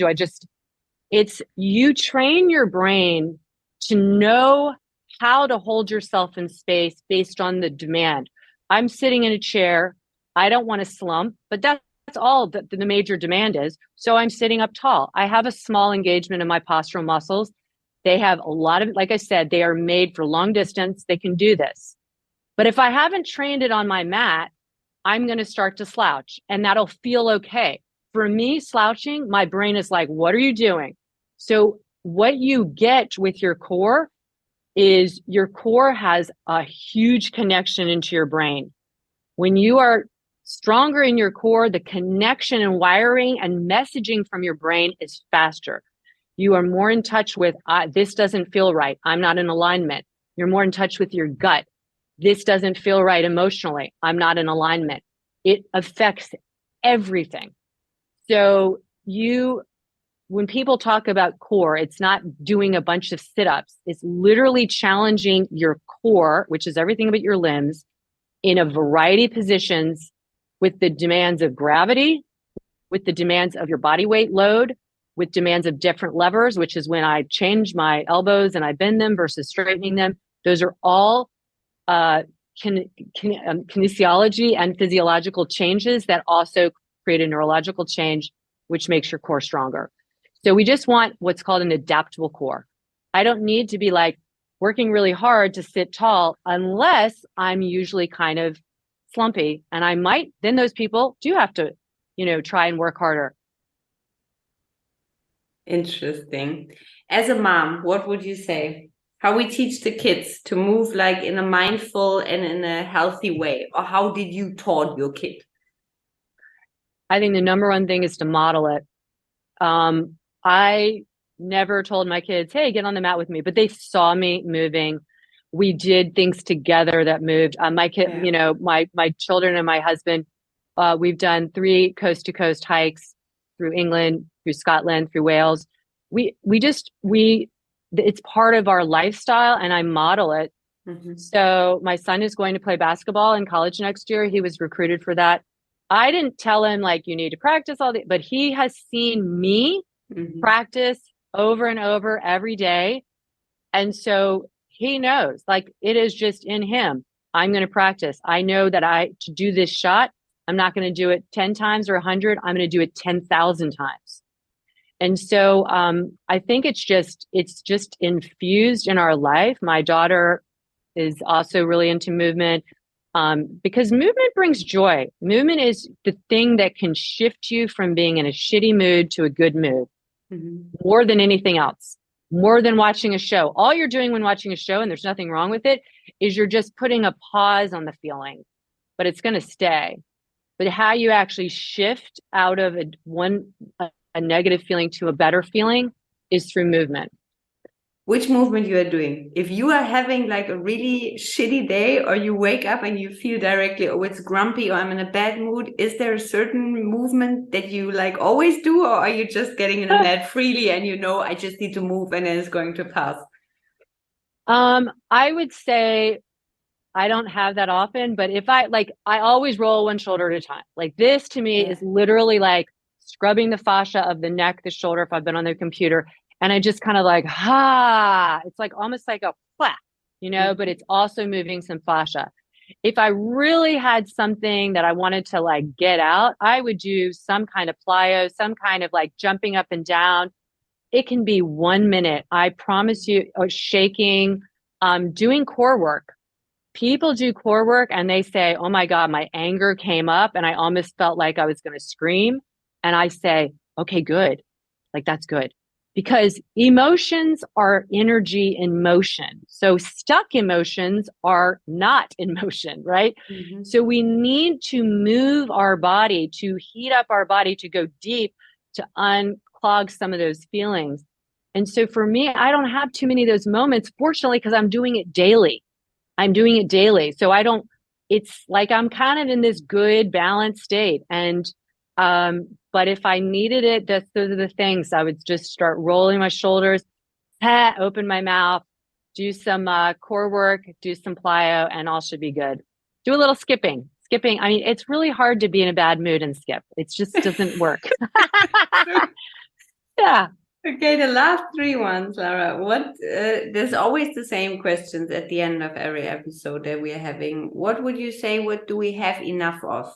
It's you train your brain to know how to hold yourself in space based on the demand. I'm sitting in a chair. I don't want to slump, but that's all that the major demand is. So I'm sitting up tall. I have a small engagement in my postural muscles. They have a lot of, like I said, they are made for long distance. They can do this. But if I haven't trained it on my mat, I'm going to start to slouch, and that'll feel okay. For me, slouching, my brain is like, what are you doing? So what you get with your core is your core has a huge connection into your brain. When you are stronger in your core, the connection and wiring and messaging from your brain is faster. You are more in touch with, this doesn't feel right. I'm not in alignment. You're more in touch with your gut. This doesn't feel right emotionally. I'm not in alignment. It affects everything. So when people talk about core, it's not doing a bunch of sit-ups. It's literally challenging your core, which is everything about your limbs, in a variety of positions with the demands of gravity, with the demands of your body weight load, with demands of different levers, which is when I change my elbows and I bend them versus straightening them. Those are all kinesiology and physiological changes that also create a neurological change, which makes your core stronger. So we just want what's called an adaptable core. I don't need to be like working really hard to sit tall unless I'm usually kind of slumpy, and I might, then those people do have to, try and work harder. Interesting. As a mom, what would you say? How we teach the kids to move like in a mindful and in a healthy way? Or how did you taught your kid? I think the number one thing is to model it. I never told my kids, hey, get on the mat with me, but they saw me moving. We did things together that moved. My kid, my children and my husband, we've done 3 coast to coast hikes through England, through Scotland, through Wales. It's part of our lifestyle, and I model it. Mm-hmm. So my son is going to play basketball in college next year. He was recruited for that. I didn't tell him like you need to practice all the, but he has seen me practice over and over every day. And so he knows, like, it is just in him. I'm going to practice. I know that to do this shot, I'm not going to do it 10 times or 100. I'm going to do it 10,000 times. And so I think it's just infused in our life. My daughter is also really into movement because movement brings joy. Movement is the thing that can shift you from being in a shitty mood to a good mood more than anything else, more than watching a show. All you're doing when watching a show, and there's nothing wrong with it, is you're just putting a pause on the feeling, but it's going to stay. But how you actually shift out of a negative feeling to a better feeling is through movement. Which movement you are doing? If you are having like a really shitty day, or you wake up and you feel directly, oh, it's grumpy, or I'm in a bad mood, is there a certain movement that you like always do, or are you just getting in a mat freely and I just need to move and then it's going to pass? I would say I don't have that often, but if I always roll one shoulder at a time. Like this to me is literally like scrubbing the fascia of the neck, the shoulder, if I've been on the computer. And I just kind of like, it's like almost like a flap, but it's also moving some fascia. If I really had something that I wanted to like get out, I would do some kind of plyo, some kind of like jumping up and down. It can be 1 minute. I promise you, or shaking, doing core work. People do core work and they say, oh my God, my anger came up and I almost felt like I was going to scream. And I say, okay, good. Like, that's good. Because emotions are energy in motion. So stuck emotions are not in motion, right? Mm-hmm. So we need to move our body, to heat up our body, to go deep, to unclog some of those feelings. And so for me, I don't have too many of those moments, fortunately, because I'm doing it daily. So it's like I'm kind of in this good balanced state. And But if I needed it, those are the things. I would just start rolling my shoulders, open my mouth, do some core work, do some plyo, and all should be good. Do a little skipping. Skipping, I mean, it's really hard to be in a bad mood and skip. It just doesn't work. Yeah. Okay, the last three ones, Lara. There's always the same questions at the end of every episode that we are having. What would you say, what do we have enough of?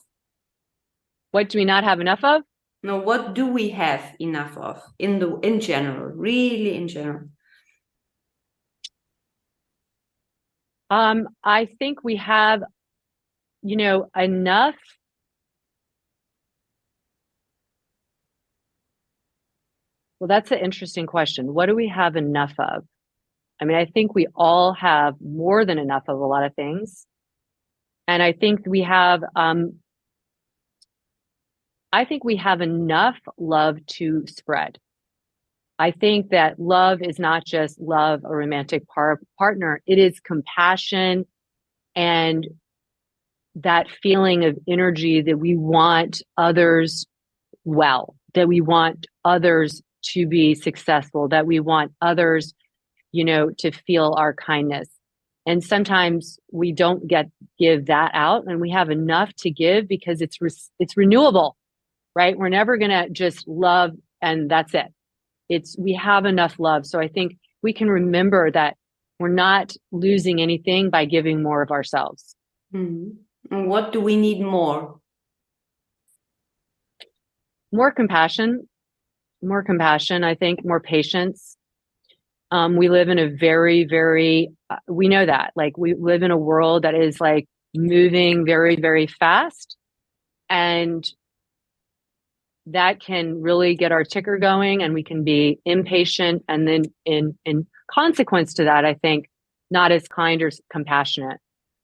What do we not have enough of? No, what do we have enough of in general, really in general? I think we have, enough. Well, that's an interesting question. What do we have enough of? I mean, I think we all have more than enough of a lot of things. And I think we have enough love to spread. I think that love is not just love a romantic partner. It is compassion and that feeling of energy that we want others well, that we want others to be successful, that we want others, to feel our kindness. And sometimes we don't give that out, and we have enough to give because it's renewable, right? We're never going to just love and that's it. We have enough love. So I think we can remember that we're not losing anything by giving more of ourselves. Mm-hmm. And what do we need more? More compassion, I think, more patience. We live in a very, very, we know that, like, we live in a world that is like moving very, very fast. And that can really get our ticker going, and we can be impatient. And then in consequence to that, I think, not as kind or compassionate.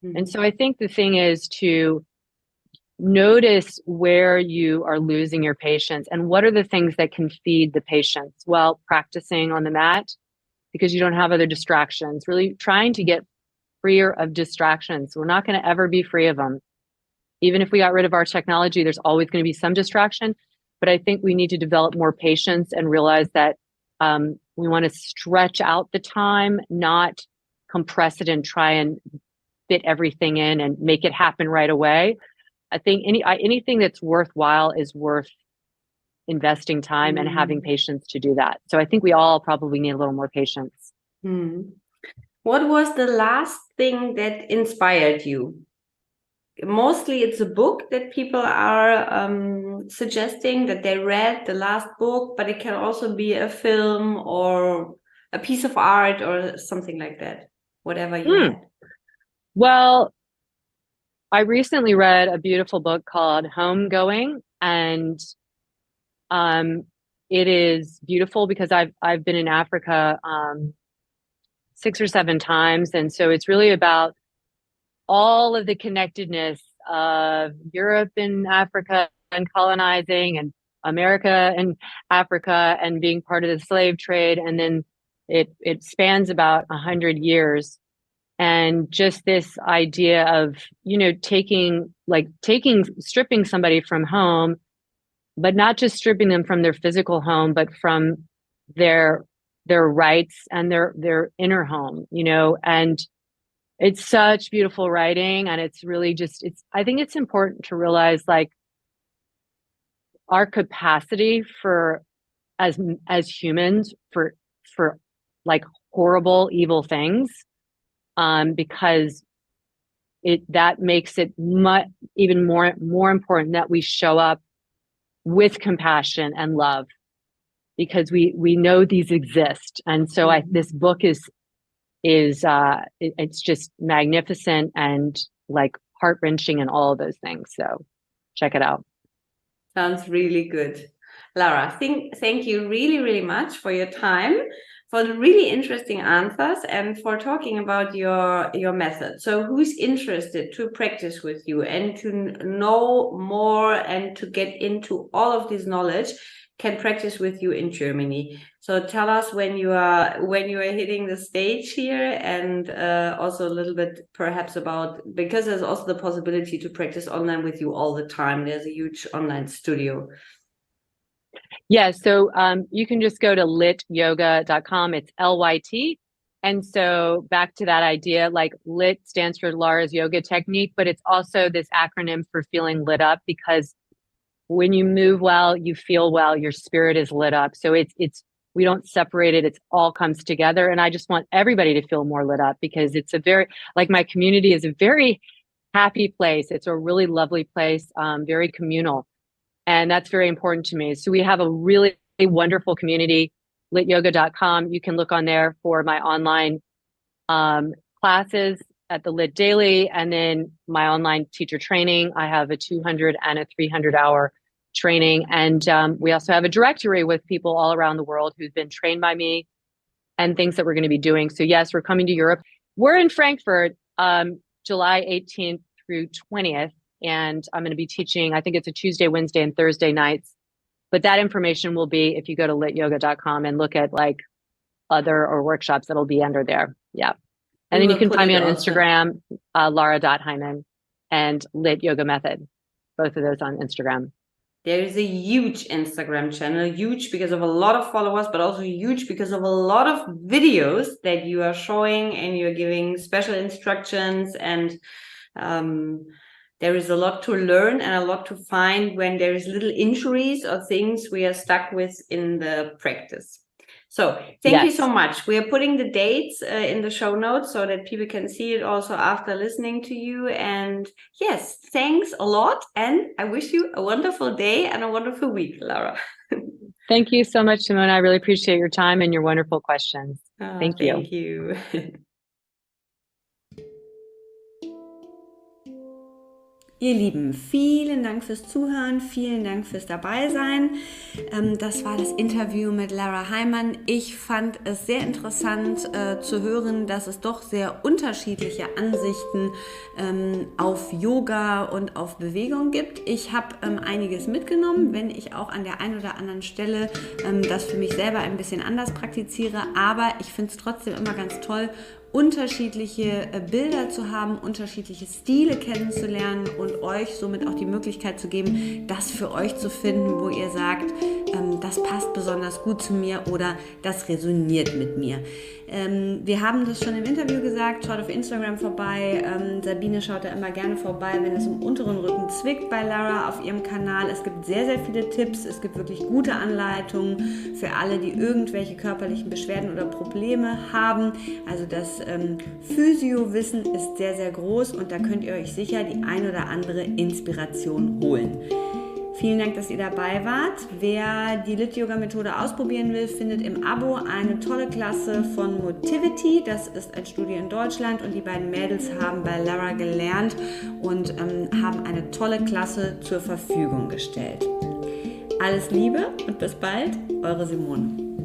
Mm-hmm. And so I think the thing is to notice where you are losing your patience and what are the things that can feed the patience. Well, practicing on the mat because you don't have other distractions, really trying to get freer of distractions. We're not going to ever be free of them. Even if we got rid of our technology, there's always going to be some distraction. But I think we need to develop more patience and realize that we want to stretch out the time, not compress it and try and fit everything in and make it happen right away. I think anything that's worthwhile is worth investing time and having patience to do that. So I think we all probably need a little more patience. What was the last thing that inspired you? Mostly it's a book that people are suggesting that they read, the last book, but it can also be a film or a piece of art or something like that, whatever you had. Well, I recently read a beautiful book called Homegoing, and it is beautiful because I've been in Africa 6 or 7 times, and so it's really about all of the connectedness of Europe and Africa and colonizing, and America and Africa and being part of the slave trade, and then it spans about 100 years. And just this idea of, stripping somebody from home, but not just stripping them from their physical home, but from their rights and their inner home, and it's such beautiful writing. And it's really I think it's important to realize, like, our capacity for as humans for like horrible, evil things. Because that makes it even more important that we show up with compassion and love, because we know these exist. And so this book it's just magnificent and like heart-wrenching and all of those things. So check it out. Sounds really good. Lara, thank you really, really much for your time, for the really interesting answers, and for talking about your method. So who's interested to practice with you and to know more and to get into all of this knowledge can practice with you in Germany. So tell us when you are hitting the stage here, and also a little bit perhaps about, because there's also the possibility to practice online with you all the time. There's a huge online studio. Yeah, so you can just go to LYT-Yoga.com. It's LYT. And so back to that idea, like LYT stands for Lara's yoga technique, but it's also this acronym for feeling lit up, because when you move well, you feel well, your spirit is lit up. So it's we don't separate it. It's all comes together. And I just want everybody to feel more lit up, because it's a very, like, my community is a very happy place. It's a really lovely place, very communal. And that's very important to me. So we have a really wonderful community, lityoga.com. You can look on there for my online classes at the Lit Daily, and then my online teacher training. I have a 200 and a 300 hour training. And we also have a directory with people all around the world who've been trained by me and things that we're going to be doing. So yes, we're coming to Europe. We're in Frankfurt, July 18th through 20th. And I'm going to be teaching, I think it's a Tuesday, Wednesday, and Thursday nights. But that information will be, if you go to lityoga.com and look at like other or workshops, that'll be under there. Yeah. And then you can find me on Instagram, Lara.Heimann, and Lit Yoga Method. Both of those on Instagram. There is a huge Instagram channel, huge because of a lot of followers, but also huge because of a lot of videos that you are showing, and you're giving special instructions, and there is a lot to learn and a lot to find when there is little injuries or things we are stuck with in the practice. So thank you so much. We are putting the dates in the show notes so that people can see it also after listening to you. And yes, thanks a lot. And I wish you a wonderful day and a wonderful week, Lara. Thank you so much, Simone. I really appreciate your time and your wonderful questions. Thank you. Thank you. Ihr Lieben, vielen Dank fürs Zuhören, vielen Dank fürs Dabeisein. Das war das Interview mit Lara Heimann. Ich fand es sehr interessant zu hören, dass es doch sehr unterschiedliche Ansichten auf Yoga und auf Bewegung gibt. Ich habe einiges mitgenommen, wenn ich auch an der einen oder anderen Stelle das für mich selber ein bisschen anders praktiziere. Aber ich finde es trotzdem immer ganz toll, unterschiedliche Bilder zu haben, unterschiedliche Stile kennenzulernen und euch somit auch die Möglichkeit zu geben, das für euch zu finden, wo ihr sagt, das passt besonders gut zu mir oder das resoniert mit mir. Wir haben das schon im Interview gesagt, schaut auf Instagram vorbei. Sabine schaut da immer gerne vorbei, wenn es im unteren Rücken zwickt bei Lara auf ihrem Kanal. Es gibt sehr, sehr viele Tipps. Es gibt wirklich gute Anleitungen für alle, die irgendwelche körperlichen Beschwerden oder Probleme haben. Also das Physio-Wissen ist sehr, sehr groß und da könnt ihr euch sicher die ein oder andere Inspiration holen. Vielen Dank, dass ihr dabei wart. Wer die LYT-Yoga-Methode ausprobieren will, findet im Abo eine tolle Klasse von Motivity. Das ist ein Studio in Deutschland und die beiden Mädels haben bei Lara gelernt und haben eine tolle Klasse zur Verfügung gestellt. Alles Liebe und bis bald, eure Simone.